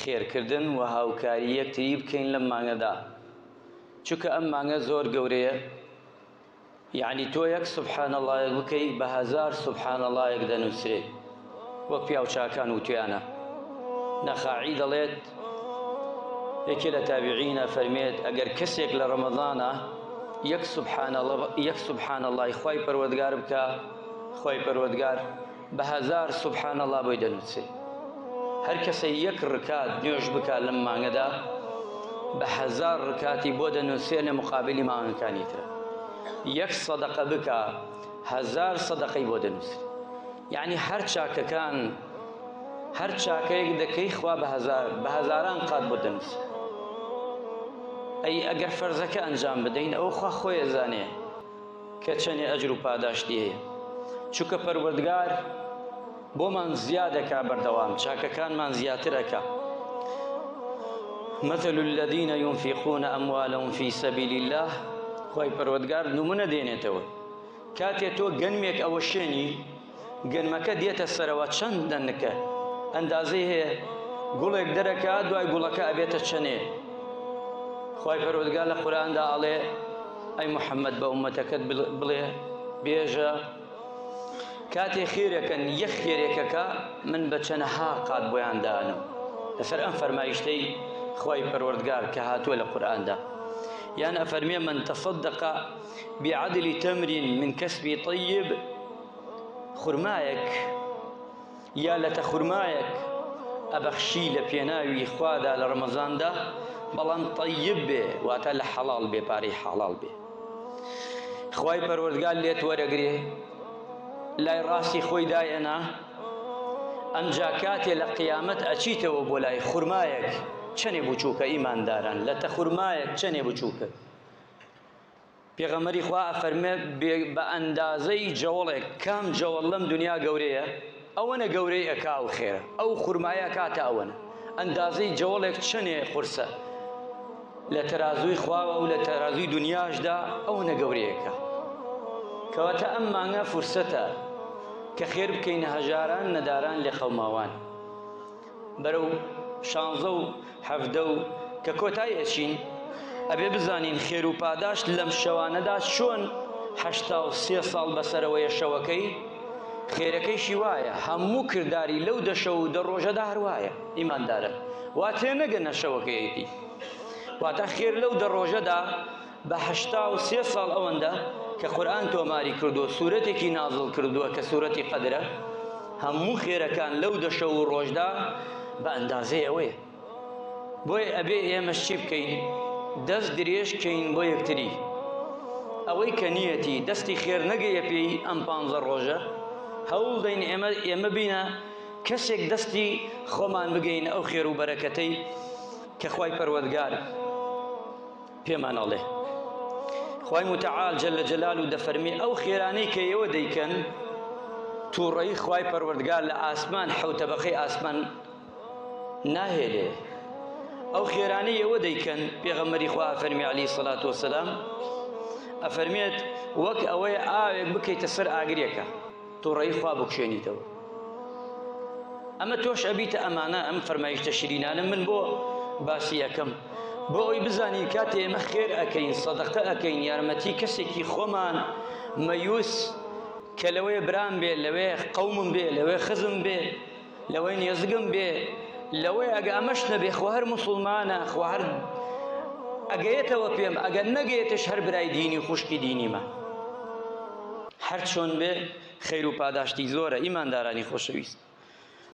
خێرکردن و هاوکاری یەکتری بکەین لەم مانگەدا، چونکە ئەم مانگە زۆر گەورەیە. یعنی تۆ یەک سوبحان اللهیەک بکەی بە هەزار سوبحان اللهیەک دەنووسرێ، وەک پیاوچاکان وتویانە. نەخاعی دەڵێت یەکێ لە تابعینە فەرمێت ئەگەر کەسێک لە ڕەمەضانە یەک سوبحان اللهی خوای پەروەردگار بکە، خوای پەروەردگار بە هەزار سوبحان الله بۆی دەنووسێ. هەر کەسە یەک ڕکات نوێژ بکات لەم مانگەدا بە هەزار ڕکاتی بۆ دەنووسێ لە مقابلی مانگەکانی ترە. یەک سەدەقە بکە هەزار سەدەقەی بۆ دەنووسێ. یعنی هەر چاکەکان هەر چاکەیەک دەکەی خوا بە هەزاران قات بۆ دەنووسێ. ئەی ئەگەر فەرزەکە ئەنجام بدەین ئەوە خوا خۆی ئەزانێ کە چەندێ ئەجر و پاداشتی هەیە، چونکە پەروەردگار بۆمان زیادەکا بەردەوام، چاکەکانمان زیاترەکە. مثل الذين ينفقون أموالهم في سبيل الله، خوای پەروەردگار نمونە دێنێتەوە. کاتێ تۆ گەنمێک ئەوە شوێنی گەنمەکە دێتە سەرەوە چەند دەنکە ئەندازەی هەیە، گوڵێک دەرەکە دوای گوڵەکە ئەبێتە چەنێ. خوای پەروەردگار لە قورئاندا ئەڵێ ئەی محەممەد بە ئومەتەکەت بڵێ بێژە کاتێ خێرەکەن یەک خێرێکەکە من بە چەندەها قات بۆیان دانم. لەسەر ئەم فەرمایشتەی خوای پەروەردگار کە هاتووە لە قورئاندا. یان ئەفەرمێ من تصدق بعدل تمر من كسب طيب، خورمایەک یا لەتە خورمایەک ئەبەخشی لە پێناوی خوادا لە ڕەمەزاندا، بەڵام طیب بێ، واتە لە حەڵاڵ بێ، پارەی حەڵاڵ بێ. خوای پەروەردگار لێت وەرەگرێ لای ڕاستی خۆی دایەنا، ئەمجا کاتێ لە قیامەت ئەچیتەوە بۆ لای خورمایەک چەنێ بچووکە ئیمانداران، لەتە خورمایەک چەنێ بچووکە. پێغەمبەری خوا ئەفەرمێ بە ئەندازەی جەوڵێک، کام جەوڵ لەم دنیا گەورەیە ئەوەنە گەورەی ئەکا و خێرە، ئەو خورمایە کاتە ئەوەنە ئەندازەی جەوڵێک چەنێ قورسە لە تەرازووی خواوە و لە تەرازووی دنیاشدا ئەوەنە گەورەیەکە. کەواتە ئەم مانگە فرسەتە کە خێر بکەینە هەژاران نەداران لێ قەوماوان بەرەو 16 و 17 و کە کۆتای ئەچین. ئەبێ بزانین خێر و پاداش لەم شەوانەدا چۆن 83 ساڵ بەسەرەوەیە شەوەکەی خێرەکەیشی وایە، هەموو کردداری لەو دەشە و دەڕۆژەدا هەروایە. ئیماندارە وا تێ نەگەنە شەوەکەیەتی، واتە خێر لەو دەڕۆژەدا بە 83 ساڵ ئەوەندە کە قورئان تۆماری کردووە، سوورەتێکی نازڵ کردووە کە سوورەتی قەدرە، هەموو خێرەکان لەو دەشە و ڕۆژدا بە ئەندازەی ئەوەیە. بۆیە ئەبێ ئێمەش چی بکەین؟ دەست درێژ بکەین بۆ یەکتری. ئەوەی کە نیەتی دەستی خێر نەگەیە پێی ئەم 15 ڕۆژە، هەوڵ دەین ئێمە بینە کەسێک دەستی خۆمان بگەین ئەو خێر و بەرەکەتەی کە خوای پەروەردگار پێمان ئەڵێ. خوای متعال جل جلاله دەفەرمێ ئەو خێرانەی کە ئێوە دەیکەن تووڕەیی خوای پەروەردگار لە ئاسمان حەوتەبەقەی ئاسمان ناهێنێ. ئەو خێرانەی ئێوە دەیکەن پێغەمبەری خوا ئەفەرمێ عەلەیهی سەڵات وەسەلام، ئەفەرمێت وەک ئەوەیە ئاوێک بکەیتە سەر ئاگرێکە تووڕەیی خوا بکشێنیتەوە. ئەمە تۆش ئەبیتە ئەمانە ئەم فەرمایشتە شیرینانە من بۆ باسی یەکەم بۆ ئەوی بزانین کاتێ ئێمە خێر ئەکەین، سەدەقە ئەکەین، یارمەتی کەسێکی خۆمان مەیوس کە لەوێ برام بێ، لەوێ قەومم بێ، لەوێ خزم بێ، لەوێ نێزگم بێ، لەوەی ئەگە ئەمەش نەبێ خوا هەر موسڵمانە، خوا هەر ئەگەیەتەوە پێم، ئەگەر نەگەیەتش هەر برای دینی خوشکی دینیمە. هەر چۆن بێ خێر و پاداشتی زۆرە. ئیماندارانی خۆشەویست،